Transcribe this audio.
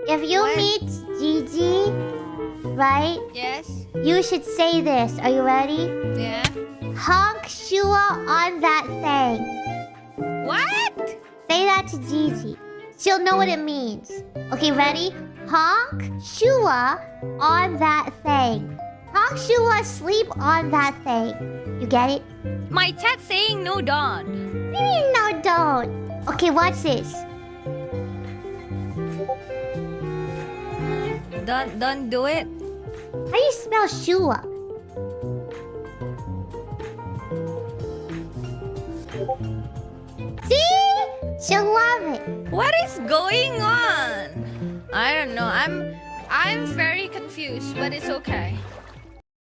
If you What? meet Gigi, right? Yes. You should say this. Are you ready? Yeah. Honk Shua on that thing. What? Say that to Gigi. She'll know what it means. Okay, ready? Honk Shua on that thing. Honk Shua sleep on that thing. You get it? My chat saying no, Don. What do you mean, no, don't? Okay, watch this. Don't do it. How do you spell Shua? See? She'll love it. What is going on? I don't know. I'm very confused, but it's okay.